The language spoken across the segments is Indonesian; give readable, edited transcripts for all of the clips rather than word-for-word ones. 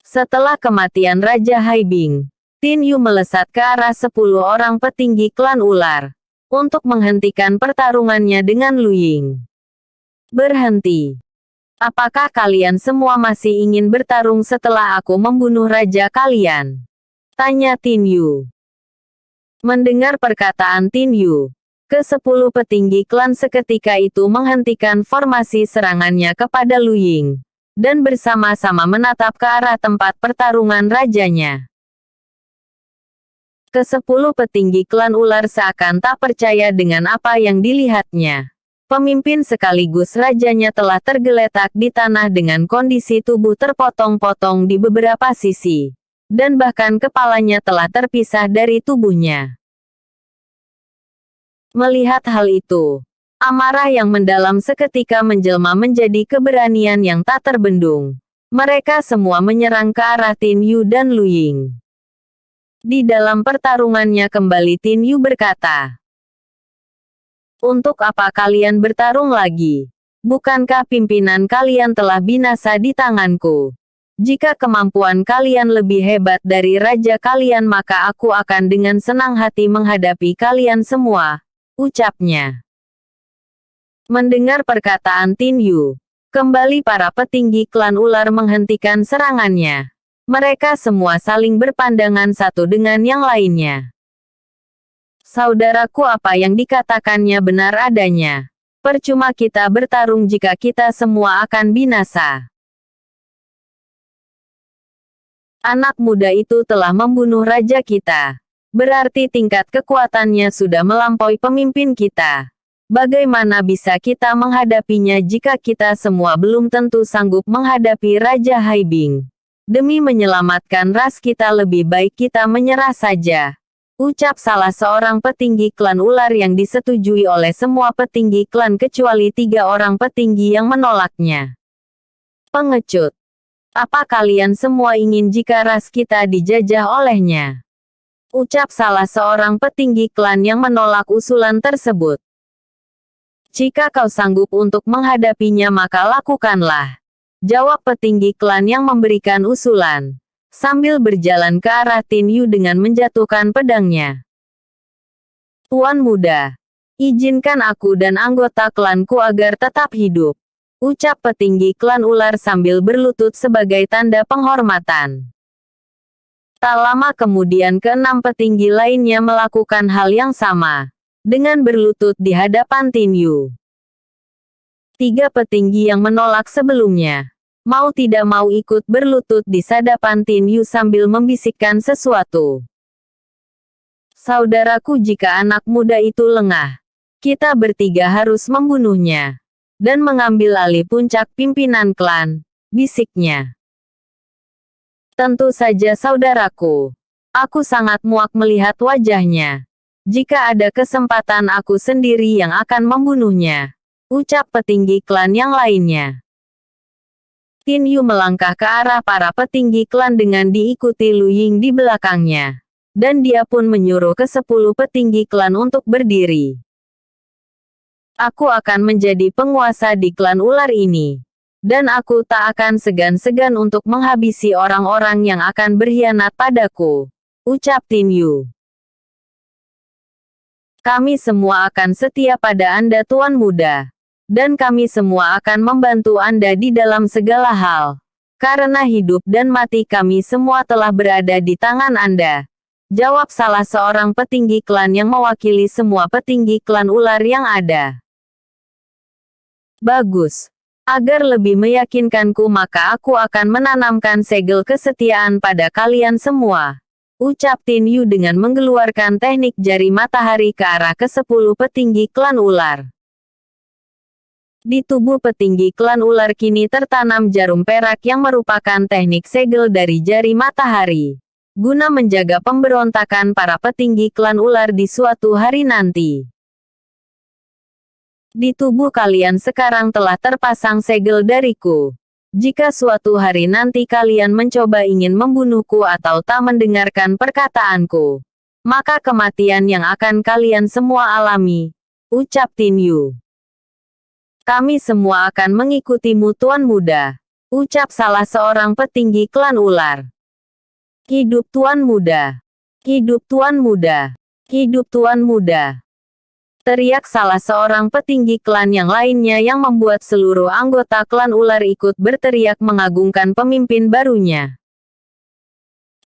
Setelah kematian Raja Haibing, Tin Yu melesat ke arah 10 orang petinggi klan ular untuk menghentikan pertarungannya dengan Lu Ying. Berhenti. Apakah kalian semua masih ingin bertarung setelah aku membunuh raja kalian? Tanya Tin Yu. Mendengar perkataan Tin Yu, ke-10 petinggi klan seketika itu menghentikan formasi serangannya kepada Lu Ying, dan bersama-sama menatap ke arah tempat pertarungan rajanya. Ke-10 petinggi klan ular seakan tak percaya dengan apa yang dilihatnya. Pemimpin sekaligus rajanya telah tergeletak di tanah dengan kondisi tubuh terpotong-potong di beberapa sisi, dan bahkan kepalanya telah terpisah dari tubuhnya. Melihat hal itu, amarah yang mendalam seketika menjelma menjadi keberanian yang tak terbendung. Mereka semua menyerang ke arah Tin Yu dan Lu Ying. Di dalam pertarungannya kembali Tin Yu berkata, "Untuk apa kalian bertarung lagi? Bukankah pimpinan kalian telah binasa di tanganku? Jika kemampuan kalian lebih hebat dari raja kalian maka aku akan dengan senang hati menghadapi kalian semua," ucapnya. Mendengar perkataan Tin Yu, kembali para petinggi klan ular menghentikan serangannya. Mereka semua saling berpandangan satu dengan yang lainnya. Saudaraku, apa yang dikatakannya benar adanya. Percuma kita bertarung jika kita semua akan binasa. Anak muda itu telah membunuh raja kita. Berarti tingkat kekuatannya sudah melampaui pemimpin kita. Bagaimana bisa kita menghadapinya jika kita semua belum tentu sanggup menghadapi Raja Haibing? Demi menyelamatkan ras kita lebih baik kita menyerah saja, ucap salah seorang petinggi klan ular yang disetujui oleh semua petinggi klan kecuali 3 orang petinggi yang menolaknya. Pengecut. Apa kalian semua ingin jika ras kita dijajah olehnya? Ucap salah seorang petinggi klan yang menolak usulan tersebut. Jika kau sanggup untuk menghadapinya maka lakukanlah, jawab petinggi klan yang memberikan usulan, sambil berjalan ke arah Tin Yu dengan menjatuhkan pedangnya. Tuan muda, izinkan aku dan anggota klanku agar tetap hidup, ucap petinggi klan ular sambil berlutut sebagai tanda penghormatan. Tak lama kemudian ke-6 petinggi lainnya melakukan hal yang sama, dengan berlutut di hadapan Tin Yu. 3 petinggi yang menolak sebelumnya, mau tidak mau ikut berlutut di hadapan Tin Yu sambil membisikkan sesuatu. Saudaraku, jika anak muda itu lengah, kita bertiga harus membunuhnya, dan mengambil alih puncak pimpinan klan, bisiknya. Tentu saja saudaraku, aku sangat muak melihat wajahnya. Jika ada kesempatan aku sendiri yang akan membunuhnya, ucap petinggi klan yang lainnya. Tin Yu melangkah ke arah para petinggi klan dengan diikuti Lu Ying di belakangnya. Dan dia pun menyuruh ke-10 petinggi klan untuk berdiri. Aku akan menjadi penguasa di klan ular ini. Dan aku tak akan segan-segan untuk menghabisi orang-orang yang akan berkhianat padaku, ucap Tin Yu. Kami semua akan setia pada Anda Tuan Muda. Dan kami semua akan membantu Anda di dalam segala hal. Karena hidup dan mati kami semua telah berada di tangan Anda, jawab salah seorang petinggi klan yang mewakili semua petinggi klan ular yang ada. Bagus. Agar lebih meyakinkanku maka aku akan menanamkan segel kesetiaan pada kalian semua, ucap Tin Yu dengan mengeluarkan teknik jari matahari ke arah ke-10 petinggi klan ular. Di tubuh petinggi klan ular kini tertanam jarum perak yang merupakan teknik segel dari jari matahari, guna menjaga pemberontakan para petinggi klan ular di suatu hari nanti. Di tubuh kalian sekarang telah terpasang segel dariku. Jika suatu hari nanti kalian mencoba ingin membunuhku atau tak mendengarkan perkataanku, maka kematian yang akan kalian semua alami, ucap Tin Yu. Kami semua akan mengikutimu Tuan Muda, Ucap salah seorang petinggi klan ular. Hidup Tuan Muda! Hidup Tuan Muda! Hidup Tuan Muda! Teriak salah seorang petinggi klan yang lainnya yang membuat seluruh anggota klan ular ikut berteriak mengagungkan pemimpin barunya.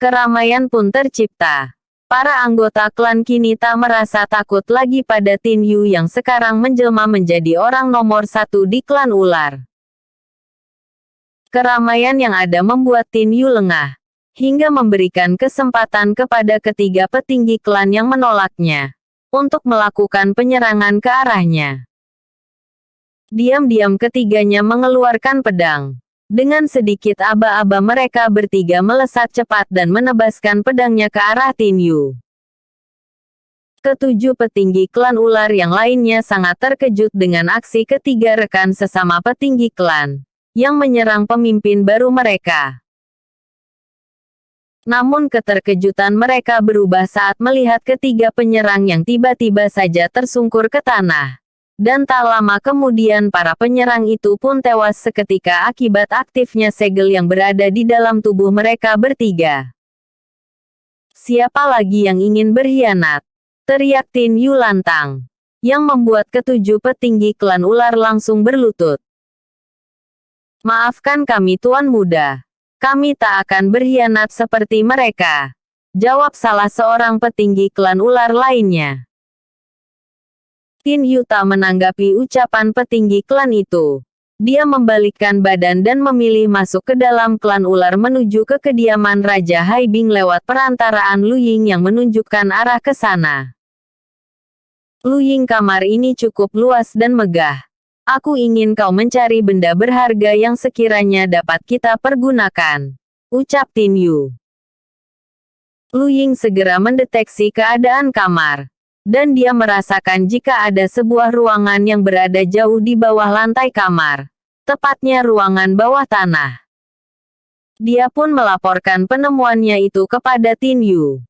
Keramaian pun tercipta. Para anggota klan kini tak merasa takut lagi pada Tin Yu yang sekarang menjelma menjadi orang nomor satu di klan ular. Keramaian yang ada membuat Tin Yu lengah, hingga memberikan kesempatan kepada ketiga petinggi klan yang menolaknya untuk melakukan penyerangan ke arahnya. Diam-diam ketiganya mengeluarkan pedang. Dengan sedikit aba-aba mereka bertiga melesat cepat dan menebaskan pedangnya ke arah Tin Yu. Ketujuh petinggi klan ular yang lainnya sangat terkejut dengan aksi ketiga rekan sesama petinggi klan yang menyerang pemimpin baru mereka. Namun keterkejutan mereka berubah saat melihat ketiga penyerang yang tiba-tiba saja tersungkur ke tanah. Dan tak lama kemudian para penyerang itu pun tewas seketika akibat aktifnya segel yang berada di dalam tubuh mereka bertiga. Siapa lagi yang ingin berkhianat? Teriak Tin Yu lantang. Yang membuat ketujuh petinggi klan ular langsung berlutut. Maafkan kami Tuan Muda. Kami tak akan berkhianat seperti mereka. Jawab salah seorang petinggi klan ular lainnya. Tin Yu tak menanggapi ucapan petinggi klan itu. Dia membalikkan badan dan memilih masuk ke dalam klan ular menuju ke kediaman Raja Haibing lewat perantaraan Lu Ying yang menunjukkan arah ke sana. Lu Ying, kamar ini cukup luas dan megah. Aku ingin kau mencari benda berharga yang sekiranya dapat kita pergunakan. Ucap Tin Yu. Lu Ying segera mendeteksi keadaan kamar. Dan dia merasakan jika ada sebuah ruangan yang berada jauh di bawah lantai kamar. Tepatnya ruangan bawah tanah. Dia pun melaporkan penemuannya itu kepada Tin Yu.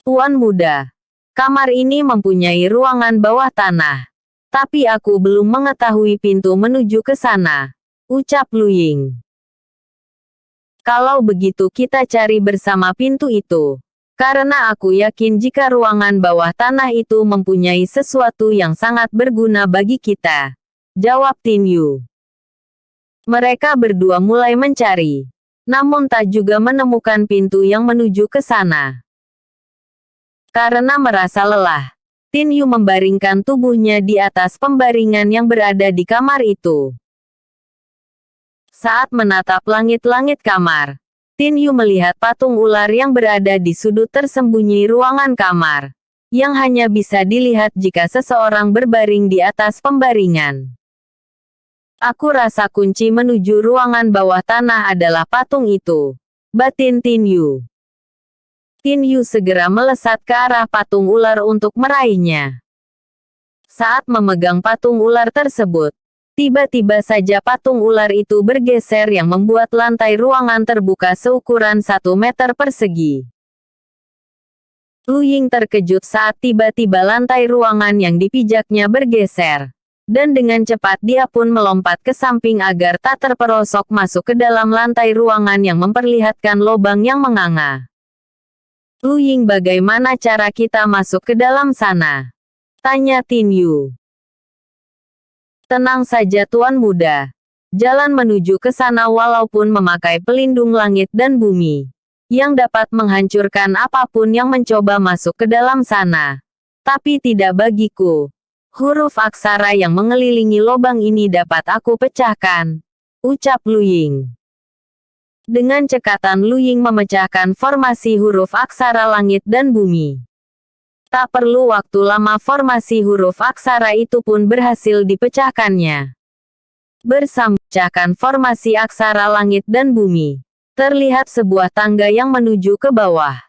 Tuan Muda, kamar ini mempunyai ruangan bawah tanah. Tapi aku belum mengetahui pintu menuju ke sana. Ucap Lu Ying. Kalau begitu kita cari bersama pintu itu. Karena aku yakin jika ruangan bawah tanah itu mempunyai sesuatu yang sangat berguna bagi kita. Jawab Tin Yu. Mereka berdua mulai mencari. Namun tak juga menemukan pintu yang menuju ke sana. Karena merasa lelah, Tin Yu membaringkan tubuhnya di atas pembaringan yang berada di kamar itu. Saat menatap langit-langit kamar, Tin Yu melihat patung ular yang berada di sudut tersembunyi ruangan kamar, yang hanya bisa dilihat jika seseorang berbaring di atas pembaringan. Aku rasa kunci menuju ruangan bawah tanah adalah patung itu, batin Tin Yu. Tin Yu segera melesat ke arah patung ular untuk meraihnya. Saat memegang patung ular tersebut, tiba-tiba saja patung ular itu bergeser yang membuat lantai ruangan terbuka seukuran 1 meter persegi. Lu Ying terkejut saat tiba-tiba lantai ruangan yang dipijaknya bergeser. Dan dengan cepat dia pun melompat ke samping agar tak terperosok masuk ke dalam lantai ruangan yang memperlihatkan lubang yang menganga. Lu Ying, bagaimana cara kita masuk ke dalam sana? Tanya Tin Yu. Tenang saja Tuan Muda. Jalan menuju ke sana walaupun memakai pelindung langit dan bumi. Yang dapat menghancurkan apapun yang mencoba masuk ke dalam sana. Tapi tidak bagiku. Huruf aksara yang mengelilingi lubang ini dapat aku pecahkan. Ucap Lu Ying. Dengan cekatan Lu Ying memecahkan formasi huruf aksara langit dan bumi. Tak perlu waktu lama formasi huruf aksara itu pun berhasil dipecahkannya. Bersama pecahkan formasi aksara langit dan bumi, terlihat sebuah tangga yang menuju ke bawah.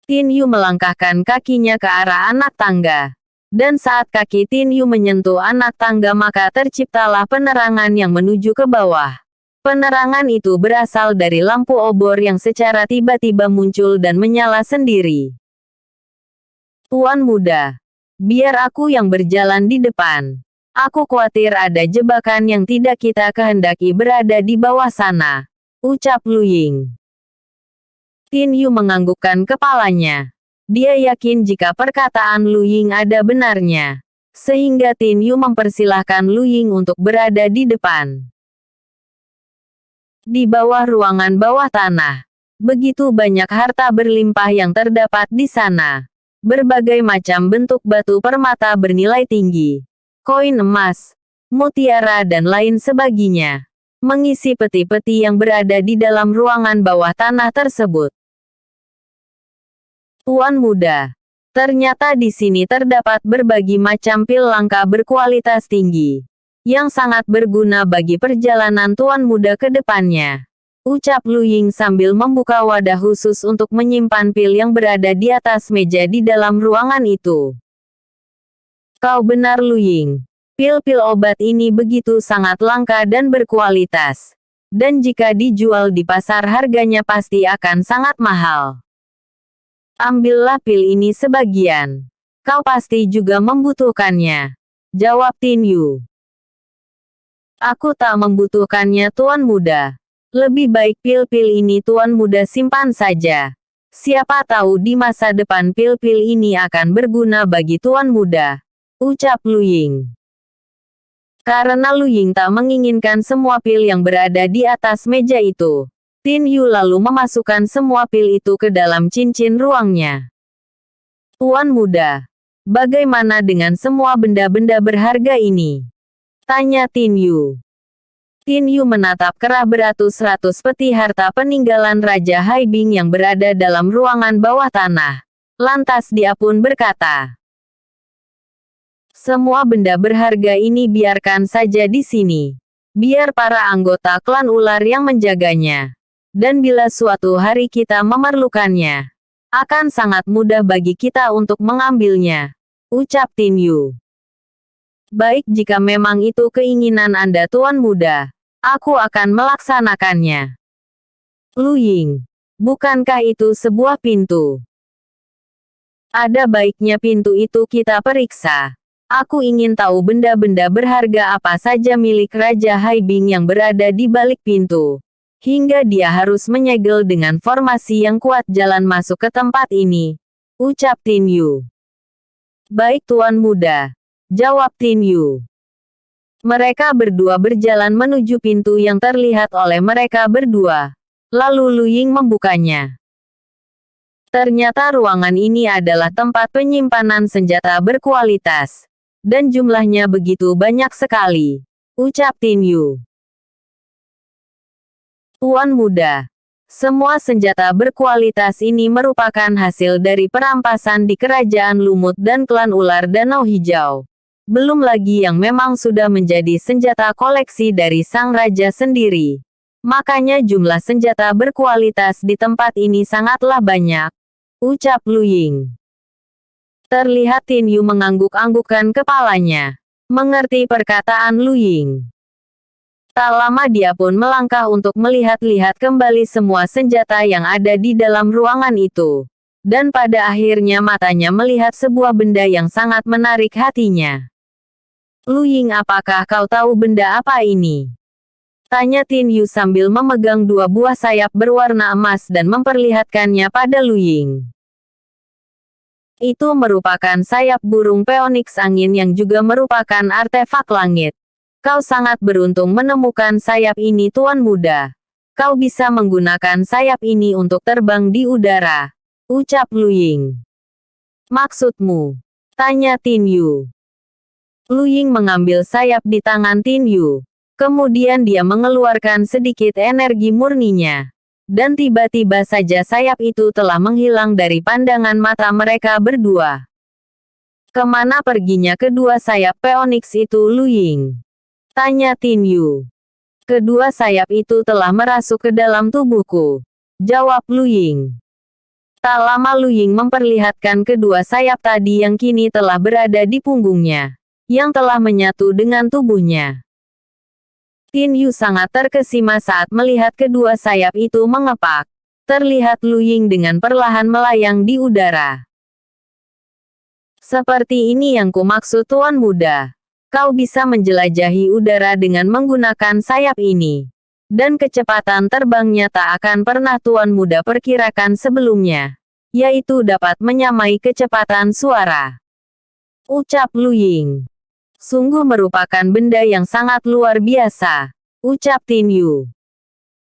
Tin Yu melangkahkan kakinya ke arah anak tangga. Dan saat kaki Tin Yu menyentuh anak tangga maka terciptalah penerangan yang menuju ke bawah. Penerangan itu berasal dari lampu obor yang secara tiba-tiba muncul dan menyala sendiri. Tuan Muda, biar aku yang berjalan di depan. Aku khawatir ada jebakan yang tidak kita kehendaki berada di bawah sana, ucap Lu Ying. Tin Yu menganggukkan kepalanya. Dia yakin jika perkataan Lu Ying ada benarnya. Sehingga Tin Yu mempersilahkan Lu Ying untuk berada di depan. Di bawah ruangan bawah tanah. Begitu banyak harta berlimpah yang terdapat di sana. Berbagai macam bentuk batu permata bernilai tinggi. Koin emas, mutiara dan lain sebagainya. Mengisi peti-peti yang berada di dalam ruangan bawah tanah tersebut. Tuan muda, ternyata di sini terdapat berbagai macam pil langka berkualitas tinggi, yang sangat berguna bagi perjalanan tuan muda ke depannya. Ucap Lu Ying sambil membuka wadah khusus untuk menyimpan pil yang berada di atas meja di dalam ruangan itu. Kau benar Lu Ying. Pil-pil obat ini begitu sangat langka dan berkualitas. Dan jika dijual di pasar harganya pasti akan sangat mahal. Ambillah pil ini sebagian. Kau pasti juga membutuhkannya. Jawab Tin Yu. Aku tak membutuhkannya tuan muda. Lebih baik pil-pil ini tuan muda simpan saja. Siapa tahu di masa depan pil-pil ini akan berguna bagi tuan muda. Ucap Lu Ying. Karena Lu Ying tak menginginkan semua pil yang berada di atas meja itu, Tin Yu lalu memasukkan semua pil itu ke dalam cincin ruangnya. Tuan muda, bagaimana dengan semua benda-benda berharga ini? Tanya Tin Yu. Tin Yu menatap kerah beratus-ratus peti harta peninggalan Raja Haibing yang berada dalam ruangan bawah tanah. Lantas dia pun berkata, semua benda berharga ini biarkan saja di sini. Biar para anggota klan ular yang menjaganya. Dan bila suatu hari kita memerlukannya, akan sangat mudah bagi kita untuk mengambilnya. Ucap Tin Yu. Baik jika memang itu keinginan Anda tuan muda, aku akan melaksanakannya. Lu Ying, bukankah itu sebuah pintu? Ada baiknya pintu itu kita periksa. Aku ingin tahu benda-benda berharga apa saja milik Raja Haibing yang berada di balik pintu. Hingga dia harus menyegel dengan formasi yang kuat jalan masuk ke tempat ini. Ucap Tin Yu. Baik tuan muda. Jawab Tin Yu. Mereka berdua berjalan menuju pintu yang terlihat oleh mereka berdua. Lalu Lu Ying membukanya. Ternyata ruangan ini adalah tempat penyimpanan senjata berkualitas. Dan jumlahnya begitu banyak sekali. Ucap Tin Yu. Tuan muda, semua senjata berkualitas ini merupakan hasil dari perampasan di Kerajaan Lumut dan Klan Ular Danau Hijau. Belum lagi yang memang sudah menjadi senjata koleksi dari sang raja sendiri. Makanya jumlah senjata berkualitas di tempat ini sangatlah banyak. Ucap Lu Ying. Terlihat Tin Yu mengangguk-anggukkan kepalanya. Mengerti perkataan Lu Ying. Tak lama dia pun melangkah untuk melihat-lihat kembali semua senjata yang ada di dalam ruangan itu. Dan pada akhirnya matanya melihat sebuah benda yang sangat menarik hatinya. Lu Ying, apakah kau tahu benda apa ini? Tanya Tin Yu sambil memegang dua buah sayap berwarna emas dan memperlihatkannya pada Lu Ying. Itu merupakan sayap burung Phoenix angin yang juga merupakan artefak langit. Kau sangat beruntung menemukan sayap ini tuan muda. Kau bisa menggunakan sayap ini untuk terbang di udara. Ucap Lu Ying. Maksudmu? Tanya Tin Yu. Lu Ying mengambil sayap di tangan Tin Yu. Kemudian dia mengeluarkan sedikit energi murninya. Dan tiba-tiba saja sayap itu telah menghilang dari pandangan mata mereka berdua. Kemana perginya kedua sayap Phoenix itu Lu Ying? Tanya Tin Yu. Kedua sayap itu telah merasuk ke dalam tubuhku. Jawab Lu Ying. Tak lama Lu Ying memperlihatkan kedua sayap tadi yang kini telah berada di punggungnya. Yang telah menyatu dengan tubuhnya. Tin Yu sangat terkesima saat melihat kedua sayap itu mengepak. Terlihat Lu Ying dengan perlahan melayang di udara. Seperti ini yang kumaksud tuan muda. Kau bisa menjelajahi udara dengan menggunakan sayap ini. Dan kecepatan terbangnya tak akan pernah Tuan Muda perkirakan sebelumnya. Yaitu dapat menyamai kecepatan suara. Ucap Lu Ying. Sungguh merupakan benda yang sangat luar biasa. Ucap Tin Yu.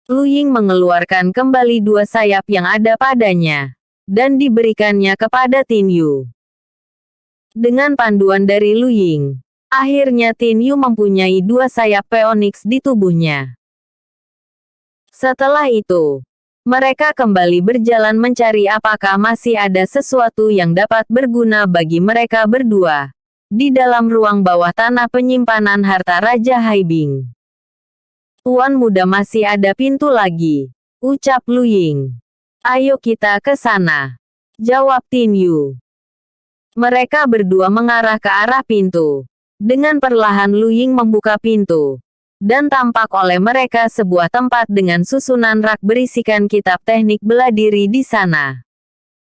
Lu Ying mengeluarkan kembali dua sayap yang ada padanya. Dan diberikannya kepada Tin Yu. Dengan panduan dari Lu Ying, akhirnya Tin Yu mempunyai dua sayap Phoenix di tubuhnya. Setelah itu, mereka kembali berjalan mencari apakah masih ada sesuatu yang dapat berguna bagi mereka berdua. Di dalam ruang bawah tanah penyimpanan harta Raja Haibing. Tuan Muda, masih ada pintu lagi. Ucap Lu Ying. Ayo kita ke sana. Jawab Tin Yu. Mereka berdua mengarah ke arah pintu. Dengan perlahan Lu Ying membuka pintu. Dan tampak oleh mereka sebuah tempat dengan susunan rak berisikan kitab teknik bela diri di sana.